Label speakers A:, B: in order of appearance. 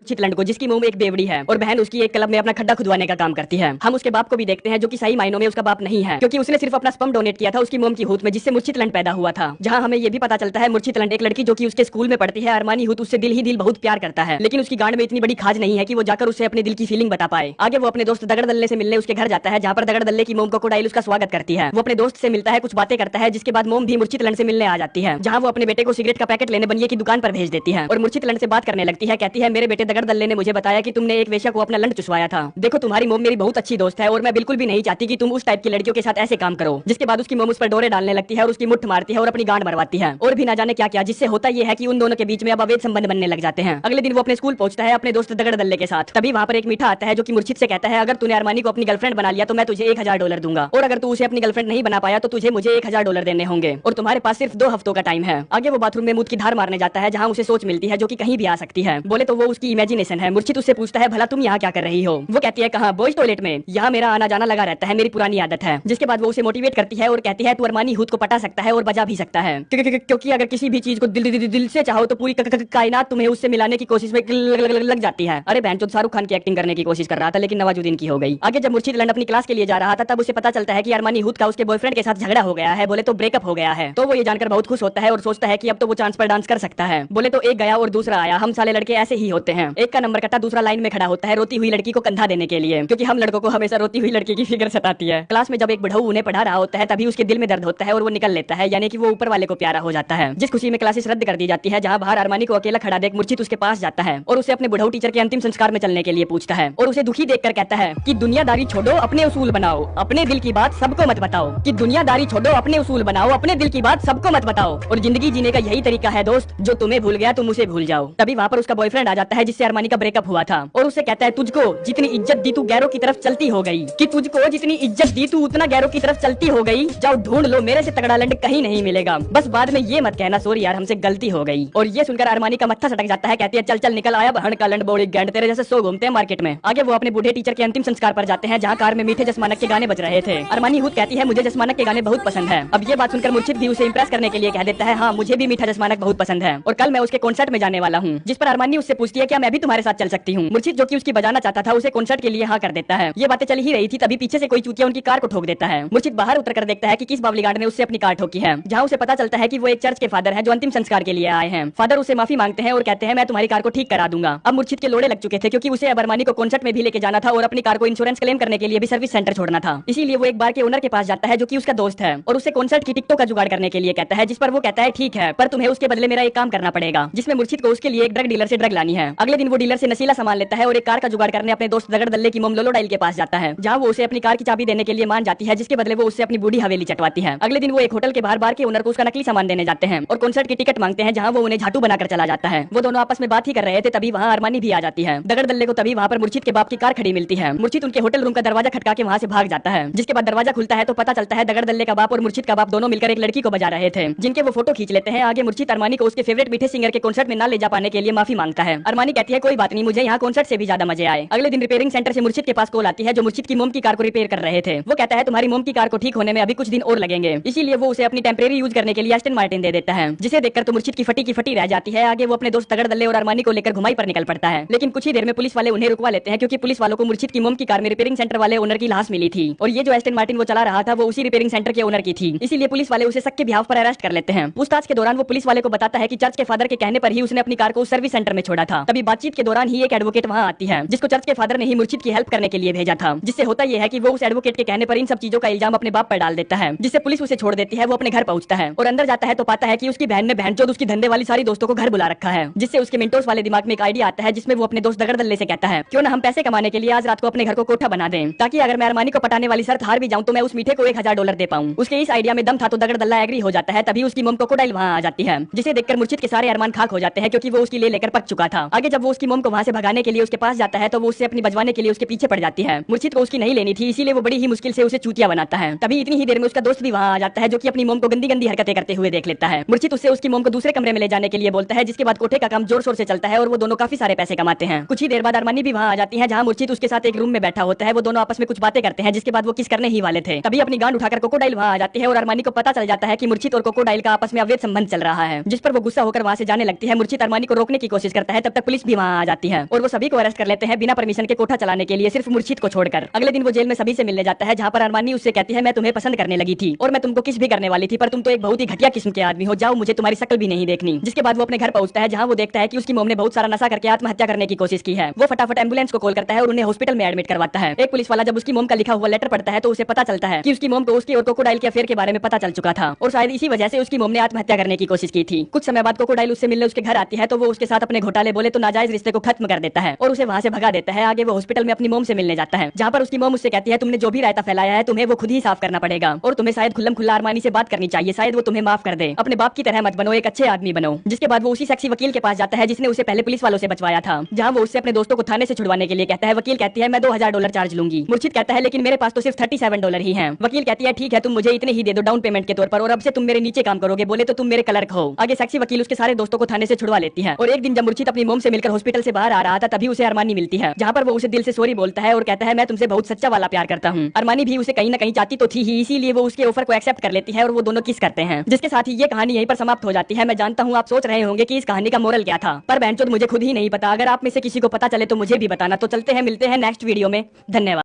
A: चितलंड को, जिसकी मुंह में एक बेवड़ी है और बहन उसकी एक क्लब में अपना खड्डा खुदवाने का काम करती है। हम उसके बाप को भी देखते हैं जो कि सही मायनों में उसका बाप नहीं है, क्योंकि उसने सिर्फ अपना स्पर्म डोनेट किया था उसकी मोम की हूत में, जिससे मुर्चितलंड पैदा हुआ था। जहां हमें ये भी पता चलता है मुर्चितलंड एक लड़की जो कि उसके स्कूल में पढ़ती है, अरमानी हूत उससे दिल ही दिल बहुत प्यार करता है, लेकिन उसकी गांड में इतनी बड़ी खाज नहीं है कि वो जाकर उससे अपने दिल की फीलिंग बता पाए। आगे वो अपने दोस्त दगड़ दल्ले से मिलने उसके घर जाता है, जहां पर दगड़ दल्ले की मोम क्रोकोडाइल उसका स्वागत करती है। वो अपने दोस्त से मिलता है, कुछ बातें करता है, जिसके बाद मोम भी मुर्चितलंड से मिलने आ जाती है, जहां वो अपने बेटे को सिगरेट का पैकेट लेने बनिए की दुकान पर भेज देती है और मुर्चितलंड से बात करने लगती है। कहती है, मेरे बेटे दगड़ दल्ले ने मुझे बताया कि तुमने एक वेश्या को अपना लंड चुसवाया था। देखो तुम्हारी मोम मेरी बहुत अच्छी दोस्त है और मैं बिल्कुल भी नहीं चाहती कि तुम उस टाइप की लड़कियों के साथ ऐसे काम करो। जिसके बाद उसकी मोम उस पर डोरे डालने लगती है और उसकी मुट्ठ मारती है और अपनी गांड मरवाती है और भी ना जाने क्या क्या, जिससे होता यह है कि उन दोनों के बीच में अब अवैध संबंध बनने लग जाते हैं। अगले दिन वो अपने स्कूल पहुंचता है अपने दोस्त दगड़ दल्ले के साथ। तभी वहां पर एक मीठा आता है जो कि मुर्शिद से कहता है, अगर तूने अरमानी को अपनी गर्लफ्रेंड बना लिया तो मैं तुझे $1000 दूंगा, और अगर तू उसे अपनी गर्लफ्रेंड नहीं बना पाया तो तुझे मुझे $1000 देने होंगे और तुम्हारे पास सिर्फ 2 हफ्तों का टाइम है। आगे वो बाथरूम में मूत की धार मारने जाता है, जहां उसे सोच मिलती है जो कि कहीं भी आ सकती है। बोले तो वो उसकी इमेजिनेशन है। मुर्शिद उससे पूछता है, भला तुम यहाँ क्या कर रही हो? वो कहती है, कहाँ? बॉयज टॉयलेट में। यहाँ मेरा आना जाना लगा रहता है, मेरी पुरानी आदत है। जिसके बाद वो उसे मोटिवेट करती है और कहती है, तू अरमानी हूत को पटा सकता है और बजा भी सकता है, क्योंकि अगर किसी भी चीज को दिल से चाहो तो पूरी कायनात तुम्हें उससे मिलाने की कोशिश में लग जाती है। अरे बहन, जो शाहरुख खान की एक्टिंग करने की कोशिश कर रहा था लेकिन नवाजुद्दीन की हो गई। आगे जब मुर्शिद अपनी क्लास के लिए जा रहा था तब उसे पता चलता है कि अरमानी हूत का उसके बॉयफ्रेंड के साथ झगड़ा हो गया है। बोले तो ब्रेकअप हो गया है। तो वो ये जानकर बहुत खुश होता है और सोचता है कि अब तो वो चांस पर डांस कर सकता है। बोले तो एक गया और दूसरा आया, हम साले लड़के ऐसे ही होते हैं। एक का नंबर कटा, दूसरा लाइन में खड़ा होता है रोती हुई लड़की को कंधा देने के लिए, क्योंकि हम लड़कों को हमेशा रोती हुई लड़की की फिक्र सताती है। क्लास में जब एक बुढ़ऊ उन्हें पढ़ा रहा होता है तभी उसके दिल में दर्द होता है और वो निकल लेता है, यानी कि वो ऊपर वाले को प्यारा हो जाता है। जिस खुशी में क्लासेस रद्द कर दी जाती है, जहां बाहर अरमानी को अकेला खड़ा देख मुर्शिद उसके पास जाता है और उसे अपने बुढ़ऊ टीचर के अंतिम संस्कार में चलने के लिए पूछता है और उसे दुखी देखकर कहता है कि दुनियादारी छोड़ो, अपने उसूल बनाओ, अपने दिल की बात सबको मत बताओ। कि दुनियादारी छोड़ो, अपने उसूल बनाओ, अपने दिल की बात सबको मत बताओ, और जिंदगी जीने का यही तरीका है दोस्त, जो तुम्हें भूल गया तुम उसे भूल जाओ। तभी वहाँ पर उसका बॉयफ्रेंड आ जाता है जिससे अरमानी का ब्रेकअप हुआ था और उसे कहता है, तुझको जितनी इज्जत दी तू गैरों की तरफ चलती हो गई, कि तुझको जितनी इज्जत दी तू उतना गैरों की तरफ चलती हो गई। जाओ ढूंढ लो, मेरे से तगड़ा लंड कहीं नहीं मिलेगा। बस बाद में ये मत कहना सॉरी यार हमसे गलती हो गई। और ये सुनकर अरमानी का मत्था सटक जाता है। कहती है, चल चल निकल आया बहन का लंड बॉडी गैंड, तेरे जैसे 100 घूमते हैं मार्केट में। आगे वो अपने बूढ़े टीचर के अंतिम संस्कार पर जाते हैं, जहाँ कार में मीठे जसमानक के गाने बज रहे थे। अरमानी हूत कहती है, मुझे जसमानक के गाने बहुत पसंद है। अब ये बात सुनकर मुर्शिद भी उसे इंप्रेस करने के लिए कह देता है, हाँ मुझे भी मीठा जसमानक बहुत पसंद है और कल मैं उसके कॉन्सर्ट में जाने वाला हूँ। जिस पर अरमानी उससे पूछती है, क्या मैं भी तुम्हारे साथ चल सकती हूँ? मुर्शिद जो कि उसकी बजाना चाहता था उसे कॉन्सर्ट के लिए हाँ कर देता है। ये बातें चल ही रही थी तभी पीछे से कोई चूतिया उनकी कार को ठोक देता है। मुर्शिद बाहर उतर कर देखता है कि किस बावली गांड ने उससे अपनी कार ठोकी है, जहाँ उसे पता चलता है कि वो एक चर्च के फादर है जो अंतिम संस्कार के लिए आए हैं। फादर उसे माफी मांगते हैं और कहते हैं, मैं तुम्हारी कार को ठीक करा दूंगा। अब मुर्शिद के लोड़े लग चुके थे, क्योंकि उसे अब अरमानी को कॉन्सर्ट में भी लेके जाना था और अपनी कार को इंश्योरेंस क्लेम करने के लिए भी सर्विस सेंटर छोड़ना था। इसीलिए वो एक बार के ओनर के पास जाता है जो कि उसका दोस्त है और उसे कॉन्सर्ट की टिकटों का जुगाड़ करने के लिए कहता है, जिस पर वो कहता है, ठीक है पर तुम्हें उसके बदले मेरा एक काम करना पड़ेगा, जिसमें मुर्शिद को उसके लिए एक ड्रग डीलर से ड्रग लानी है। अगले दिन वो डीलर से नशीला सामान लेता है और एक कार का जुगाड़ करने अपने दोस्त दगड़ दल्ले की मोम लोलोडाइल के पास जाता है, जहाँ वो उसे अपनी कार की चाबी देने के लिए मान जाती है, जिसके बदले वो उससे अपनी बूढ़ी हवेली चटवाती है। अगले दिन वो एक होटल के बाहर बार के ओनर को उसका नकली सामान देने जाते हैं और कॉन्सर्ट की टिकट मांगते हैं, जहाँ वो उन्हें झाटू बनाकर चला जाता है। वो दोनों आपस में बात ही कर रहे थे तभी वहाँ अरमानी भी आ जाती है। दगड़ दल्ले को तभी वहाँ पर मुर्शिद के बाप की कार खड़ी मिलती है। मुर्शिद उनके होटल रूम का दरवाजा खटका के वहाँ से भाग जाता है, जिसके बाद दरवाजा खुलता है तो पता चलता है दगड़ दल्ले का बाप और मुर्शिद का बाप दोनों मिलकर एक लड़की को बजा रहे थे, जिनके वो फोटो खींच लेते हैं। आगे मुर्शिद अरमानी को उसके फेवरेट मीठे सिंगर के कॉन्सर्ट में ना ले जा पाने के लिए माफी मांगता है। अरमानी कहती है, कोई बात नहीं, मुझे यहाँ कॉन्सर्ट से भी ज्यादा मजे आए। अगले दिन रिपेयरिंग सेंटर से मुर्शिद के पास कॉल आती है जो मुर्शिद की मोम की कार को रिपेयर कर रहे थे। वो कहता है, तुम्हारी मोम की कार को ठीक होने में अभी कुछ दिन और लगेंगे, इसीलिए वो उसे अपनी टेम्परेरी यूज करने के लिए एस्टन मार्टिन दे देता है, जिसे देखकर तो मुर्शिद की फटी रह जाती है। आगे वो अपने दोस्त दगड़ दल्ले और अरमानी को लेकर घुमाई पर निकल पड़ता है, लेकिन कुछ ही देर में पुलिस वाले उन्हें रुकवा लेते हैं, क्योंकि पुलिस वालों को मुर्शिद की मोम की कार में रिपेयरिंग सेंटर वाले ओनर की लाश मिली थी और ये जो एस्टन मार्टिन वो चला रहा था वो उसी रिपेयरिंग सेंटर के ओनर की थी। इसीलिए पुलिस वाले उसे शक के बिहाफ पर अरेस्ट कर लेते हैं। पूछताछ के दौरान वो पुलिस वाले को बताता है कि चर्च के फादर के कहने पर ही उसने अपनी कार को उस सर्विस सेंटर में छोड़ा था। तभी बातचीत के दौरान ही एक एडवोकेट वहाँ आती है, जिसको चर्च के फादर ने ही मुर्शिद की हेल्प करने के लिए भेजा था। जिससे होता यह है कि वो उस एडवोकेट के कहने पर इन सब चीजों का इल्जाम अपने बाप पर डाल देता है, जिससे पुलिस उसे छोड़ देती है। वो अपने घर पहुंचता है और अंदर जाता है तो पाता है कि उसकी बहन ने बहनचोद उसकी धंधे वाली सारी दोस्तों को घर बुला रखा है, जिससे उसके मिंटोस वाले दिमाग में एक आइडिया आता है, जिसमें वो अपने दोस्त दगड़ दल्ले से कहता है, क्यों ना हम पैसे कमाने के लिए आज रात को अपने घर को कोठा बना दें, ताकि अगर मैं अरमानी को पटाने वाली शर्त हार भी जाऊं तो मैं उस मीठे को $1000 दे पाऊं। उसके इस आइडिया में दम था तो दगड़ दल्ला एग्री हो जाता है। तभी उसकी मोम क्रोकोडाइल वहाँ आ जाती है, जिसे देखकर मुर्शिद के सारे अरमान खाक हो जाते हैं, क्योंकि वो उसकी ले लेकर पक चुका था। आगे जब वो उसकी मोम को वहाँ से भगाने के लिए उसके पास जाता है तो वो उससे अपनी बजवाने के लिए उसके पीछे पड़ जाती है। मुर्शिद को उसकी नहीं लेनी थी, इसीलिए वो बड़ी ही मुश्किल से उसे चूतिया बनाता है। तभी इतनी ही देर में उसका दोस्त भी वहाँ आ जाता है, जो कि अपनी मोम को गंदी गंदी हरकतें करते हुए देख लेता है। मुर्शिद उससे उसकी मोम को दूसरे कमरे में ले जाने के लिए बोलता है, जिसके बाद कोठे का काम जोर शोर से चलता है और वो दोनों काफी सारे पैसे कमाते हैं। कुछ ही देर बाद अरमानी भी वहाँ आ जाती है, जहाँ मुर्शिद उसके साथ एक रूम में बैठा होता है। वो दोनों आपस में कुछ बातें करते हैं, जिसके बाद वो किस करने ही वाले थे। तभी अपनी गांड उठाकर क्रोकोडाइल वहाँ आ जाती है और अरमानी को पता चल जाता है कि मुर्शिद और क्रोकोडाइल का आपस में अवैध संबंध चल रहा है, जिस पर वो गुस्सा होकर वहाँ से जाने लगती है। मुर्शिद अरमानी को रोकने की कोशिश करता है, तब तक पुलिस भी वहाँ आ जाती है और वो सभी को अरेस्ट कर लेते हैं बिना परमिशन के कोठा चलाने के लिए, सिर्फ मुर्शिद को छोड़कर। अगले दिन वो जेल में सभी से मिलने जाता है, जहाँ पर अरमानी उससे कहती है मैं तुम्हें पसंद करने लगी थी और मैं तुमको किस भी करने वाली थी, पर तुम तो एक बहुत ही घटिया किस्म के आदमी हो, जाओ मुझे तुम्हारी शक्ल भी नहीं देखनी। जिसके बाद वो अपने घर पहुंचता है, जहाँ वो देखता है कि उसकी मोम ने बहुत सारा नशा करके आत्महत्या करने की कोशिश की है। वो फटाफट एम्बुलेंस को कॉल करता है और उन्हें हॉस्पिटल में एडमिट करवाता है। एक पुलिस वाला जब उसकी मोम का लिखा हुआ लेटर पढ़ता है तो उसे पता चलता है कि उसकी मोम को उसकी और क्रोकोडाइल के अफेयर के बारे में पता चल चुका था और शायद इसी वजह से उसकी मोम ने आत्महत्या करने की कोशिश की थी। कुछ समय बाद क्रोकोडाइल उससे मिलने उसके घर आती है तो वो उसके साथ अपने घोटाले बोले तो नाजायज रिश्ते को खत्म कर देता है और उसे वहाँ से भगा देता है। आगे वो हॉस्पिटल में अपनी मोम से मिलने जाता है, जहाँ पर उसकी मोम उससे कहती है तुमने जो भी रायता फैलाया है तुम्हें वो खुद ही साफ करना पड़ेगा और तुम्हें शायद खुल्लम खुल्ला अरमानी से बात करनी चाहिए, शायद वो तुम्हें माफ कर दे। अपने बाप की तरह मत बनो, एक अच्छे आदमी बनो। जिसके बाद वो उसी सेक्सी वकील के पास जाता है जिसने उसे पहले पुलिस वालों से बचवाया था, जहाँ वो उससे अपने दोस्तों को थाने से छुड़वाने के लिए कहता है। वकील कहती है मैं $2000 चार्ज लूंगी। मुर्शिद कहता है लेकिन मेरे पास तो सिर्फ $37 ही है। वकील कहती है ठीक है तुम मुझे इतने ही दे दो डाउन पेमेंट के तौर पर और अब से तुम मेरे नीचे काम करोगे, बोले तो तुम मेरे क्लर्क हो। आगे सेक्सी वकील उसके सारे दोस्तों को थाने से छुड़वा लेती है और एक दिन जब मुर्शिद अपनी मोम से मिलकर हॉस्पिटल से बाहर आ रहा था तभी उसे अरमानी मिलती है, जहाँ पर वो उसे दिल से सॉरी बोलता है और कहता है मैं तुमसे बहुत सच्चा वाला प्यार करता हूँ। अरमानी भी उसे कहीं न कहीं चाहती तो थी ही, इसीलिए वो उसके ऑफर को एक्सेप्ट कर लेती है और वो दोनों किस करते हैं। जिसके साथ ही ये कहानी यहीं पर समाप्त हो जाती है। मैं जानता हूँ आप सोच रहे होंगे कि इस कहानी का मोरल क्या था, पर बहनचोद मुझे खुद ही नहीं पता। अगर आप में से किसी को पता चले तो मुझे भी बताना। तो चलते हैं, मिलते हैं नेक्स्ट वीडियो में। धन्यवाद।